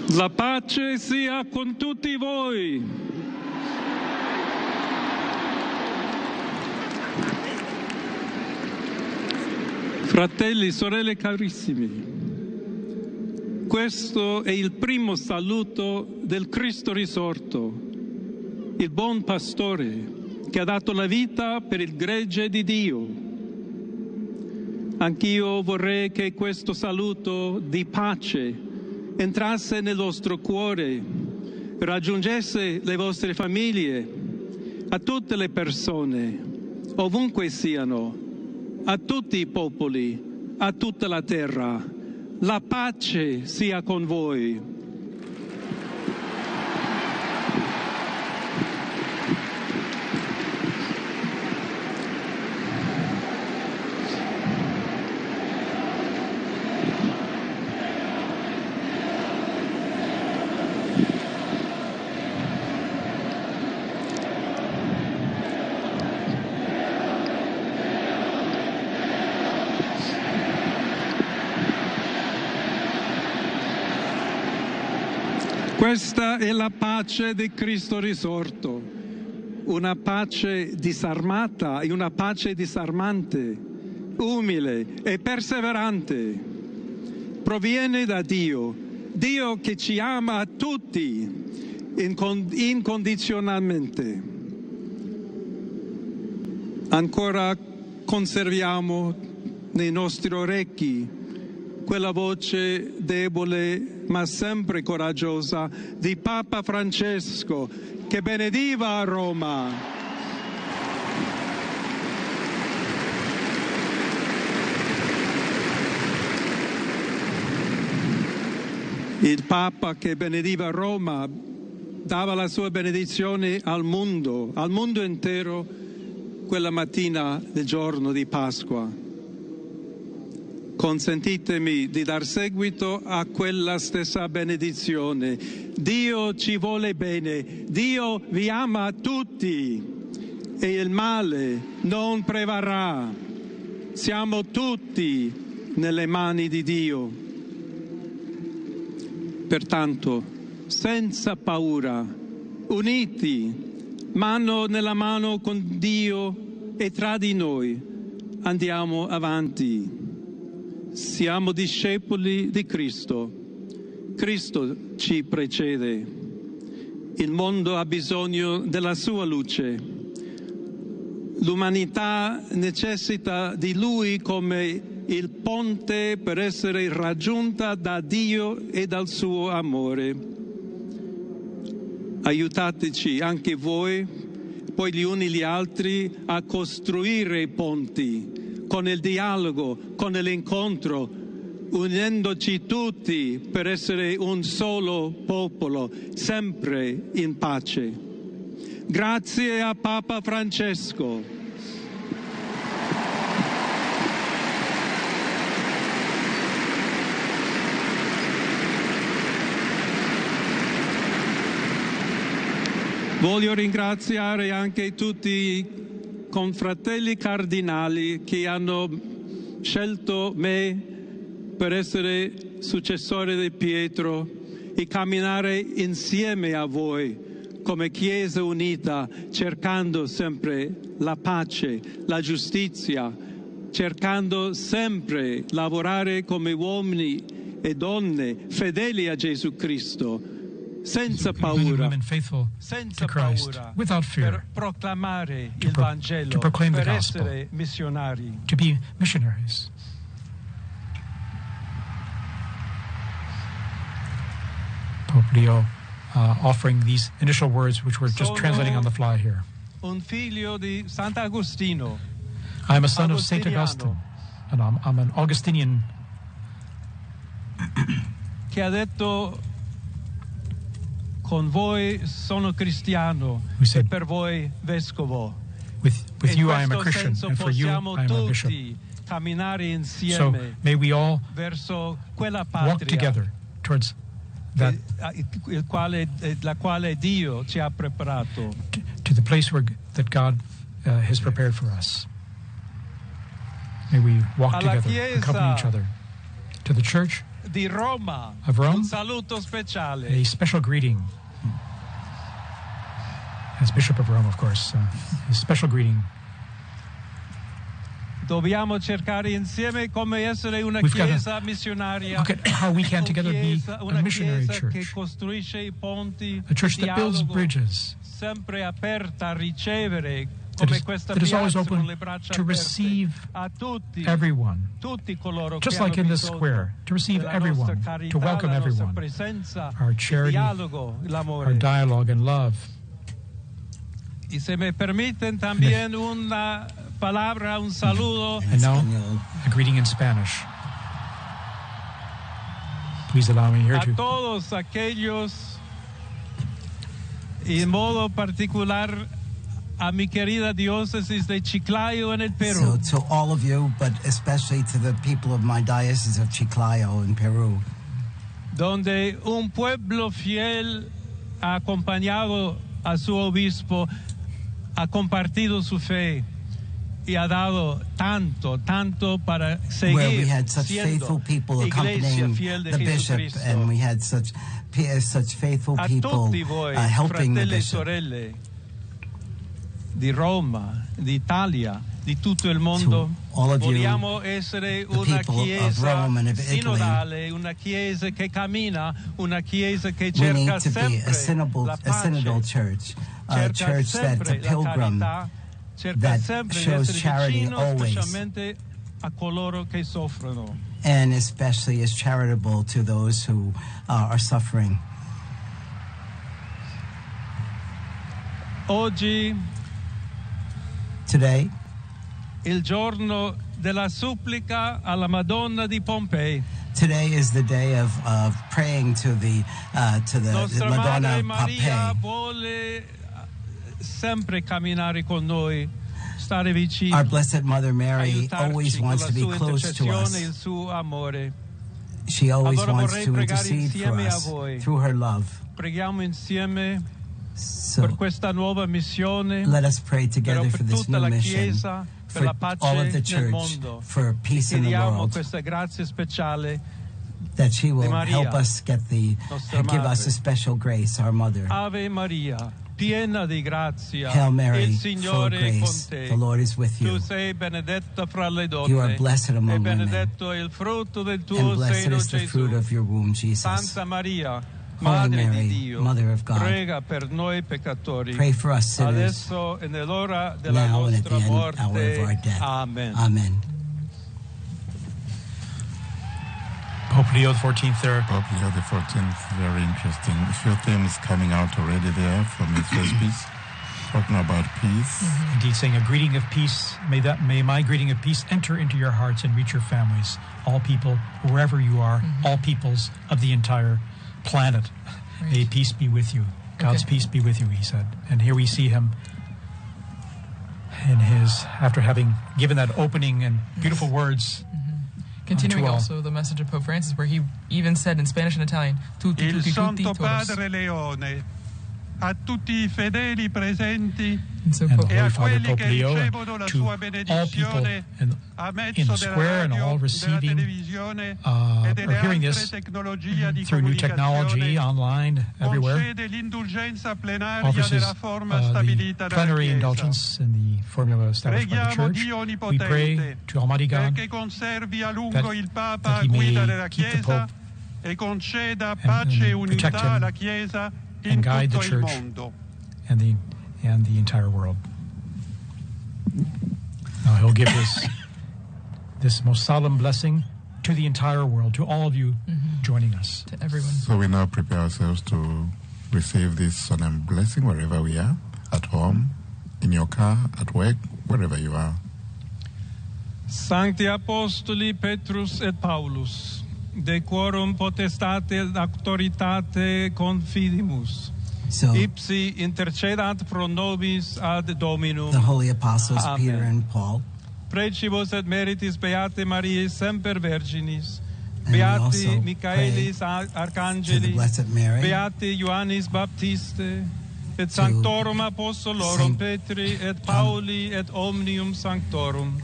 La pace sia con tutti voi. Fratelli, sorelle carissimi, questo è il primo saluto del Cristo risorto, il buon pastore che ha dato la vita per il gregge di Dio. Anch'io vorrei che questo saluto di pace entrasse nel vostro cuore, raggiungesse le vostre famiglie, a tutte le persone, ovunque siano, a tutti i popoli, a tutta la terra. La pace sia con voi. Questa è la pace di Cristo risorto, una pace disarmata e una pace disarmante, umile e perseverante. Proviene da Dio, Dio che ci ama a tutti incondizionalmente. Ancora conserviamo nei nostri orecchi quella voce debole ma sempre coraggiosa di Papa Francesco che benediva a Roma. Il Papa che benediva Roma dava la sua benedizione al mondo intero quella mattina del giorno di Pasqua. Consentitemi di dar seguito a quella stessa benedizione. Dio ci vuole bene, Dio vi ama tutti e il male non prevarrà. Siamo tutti nelle mani di Dio. Pertanto, senza paura, uniti, mano nella mano con Dio e tra di noi, andiamo avanti. Siamo discepoli di Cristo. Cristo ci precede. Il mondo ha bisogno della sua luce. L'umanità necessita di Lui come il ponte per essere raggiunta da Dio e dal suo amore. Aiutateci anche voi, poi gli uni gli altri, a costruire i ponti con il dialogo, con l'incontro, unendoci tutti per essere un solo popolo, sempre in pace. Grazie a Papa Francesco. Voglio ringraziare anche tutti i confratelli cardinali che hanno scelto me per essere successore di Pietro e camminare insieme a voi come Chiesa unita, cercando sempre la pace, la giustizia, cercando sempre lavorare come uomini e donne fedeli a Gesù Cristo, senza paura, senza paura, without fear, per proclamare il Vangelo, proclaim the per gospel, essere missionari. to be missionaries. Pope Leo offering these initial words, which we're just translating on the fly here. Un figlio di Sant'Agostino. I'm a son of Saint Augustine, and I'm an Augustinian. Che ha detto: con voi sono cristiano e per voi vescovo. With you I am a Christian, and for you I am a bishop. Camminare insieme So may we all verso quella walk patria together towards that, la quale Dio ci ha preparato. to the place that God has prepared for us. May we walk Alla together, accompany each other. To the church, di Roma. Of Rome, Un saluto speciale. a special greeting. As Bishop of Rome, of course, a special greeting. Dobbiamo cercare insieme come essere una We've got to chiesa missionaria. Look at how we can together be a missionary chiesa che church, costruisce i ponti, a church that builds dialogo, bridges, sempre aperta a ricevere that come is, questa that is always piazza con open le braccia to aperte receive a tutti, everyone, tutti coloro just che like hanno in the bisogno square, to receive della everyone, nostra carità, to welcome la nostra everyone, presenza, our il charity, dialogo, l'amore. our dialogue and love. Y se me permiten también una palabra, un saludo. And now, a greeting in Spanish. Please allow me here A to todos aquellos, y en modo particular a mi querida diócesis de Chiclayo en el Perú. So to all of you, but especially to the people of my diocese of Chiclayo in Peru, Donde un pueblo fiel ha acompañado a su obispo, ha compartido su fe y ha dado tanto para seguir where we had such siendo faithful people iglesia accompanying fiel de the bishop, Jesucristo. and we had such faithful A people tutti voi, helping the fratelli e bishop. sorelle di Roma, d'Italia, di tutto il mondo, To all of you, vogliamo essere the una people of chiesa Rome and of Italy, sinodale, una chiesa che cammina, una chiesa che We need cerca to be sempre a la synodal pace, church, a cerca church that's a sempre la pilgrim, carità, cerca that sempre di shows essere charity vicino always. specialmente a coloro che soffrono. and especially is charitable to those who are suffering. Oggi Today, il giorno della supplica alla Madonna di Pompei. today is the day of praying to the Nostra Madonna Madre of Maria Pompeii. vuole sempre camminare con noi, stare vicino, Our Blessed Mother Mary aiutarci always con wants la to be sua close to intercessione, il us. suo amore. She always Allora wants vorrei to pregare intercede for insieme a us voi. through her love. Preghiamo insieme per So questa nuova missione, let us pray però together per for this tutta new la mission, Chiesa, per for la pace all of the nel church, mondo. for peace in the Chiediamo world, questa grazia speciale. that she will Maria, help us get nostra give us madre. a special grace, our mother. Ave Maria, piena di grazia, Hail Mary, il full of Signore è con grace, te. the Lord is with Tu you. sei benedetta fra le donne, You are blessed e among women, benedetto è il frutto del tuo and blessed seno, is the fruit Gesù. of your womb, Jesus. Santa Maria, Holy Madre Mary, di Dio, Mother of God, prega per noi peccatori, pray for us sinners, adesso e nell'ora della now and at the nostra hour morte. of our death. Amen. Amen. Pope Leo XIV there. Pope Leo XIV, very interesting. A few themes coming out already there from his first piece, talking about peace. Indeed, saying a greeting of peace. May my greeting of peace enter into your hearts and reach your families. All people, wherever you are, all peoples of the entire planet. Right. May peace be with you. God's peace be with you, he said. And here we see him in his, after having given that opening and beautiful words. Continuing to all. also the message of Pope Francis, where he even said in Spanish and Italian, tutti, Il tutti, tutti, Santo todos. Padre Leone, a tutti i fedeli presenti And so And Pope, e a Holy Father quelli Pope che Leo, ricevono la to sua all people benedizione in a in mezzo the della square and all radio, della receiving, televisione are e delle hearing altre this tecnologie di through new technology, comunicazione, online, everywhere. concede l'indulgenza plenaria Offers his, della forma the stabilita dalla plenary Chiesa. indulgence in the formula established by the Preghiamo Church. Dio We pray Onnipotente to Almighty God perché conservi a lungo that- il Papa that a he may guida della keep the Chiesa Pope e conceda and pace e protect unità him alla Chiesa in and guide the tutto il Church. mondo. and the entire world. Now he'll give this most solemn blessing to the entire world, to all of you joining us. to everyone. So we now prepare ourselves to receive this solemn blessing wherever we are, at home, in your car, at work, wherever you are. Sancti Apostoli Petrus et Paulus, de quorum potestate et auctoritate confidimus, So ipsi intercedant pro nobis ad Dominum. the holy apostles Amen. Peter and Paul, Precibus et meritis Beate Mariae semper Virginis, And we Beati also Michaelis to the Arcangeli, Blessed Mary, Beati Ioannis Baptiste, et Sanctorum Apostolorum Saint Petri et Pauli et Omnium Sanctorum,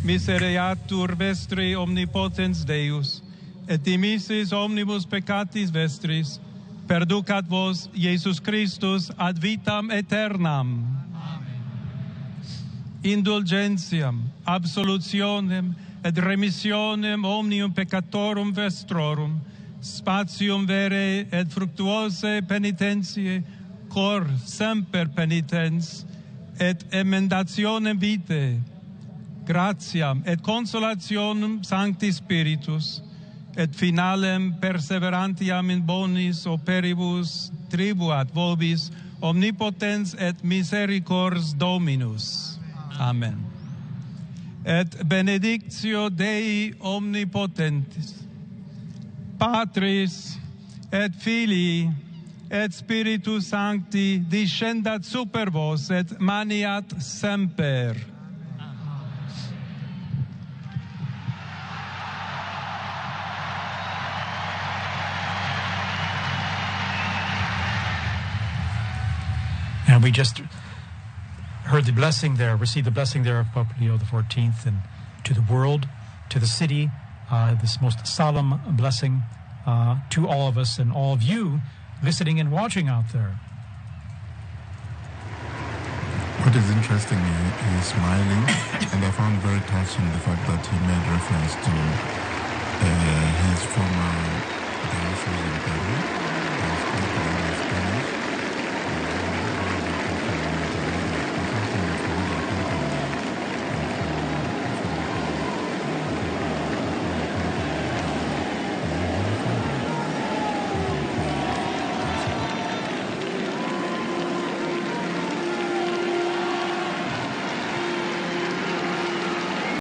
misereatur vestri omnipotens Deus, et dimissis omnibus peccatis vestris, perducat vos Iesus Christus ad vitam aeternam. Indulgentiam, absolutionem et remissionem omnium peccatorum vestrorum, spatium vere et fructuose penitentiae, cor semper penitens, et emendationem vitae, gratiam et consolationem Sancti Spiritus, et finalem perseverantiam in bonis operibus tribuat vobis omnipotens et misericors Dominus. Amen. Et benedictio Dei omnipotentis, Patris et Filii et Spiritus Sancti descendat super vos et maniat semper. And we just heard the blessing there, received the blessing there of Pope Leo XIV, and to the world, to the city, this most solemn blessing to all of us and all of you listening and watching out there. What is interesting, he is smiling, and I found very touching the fact that he made reference to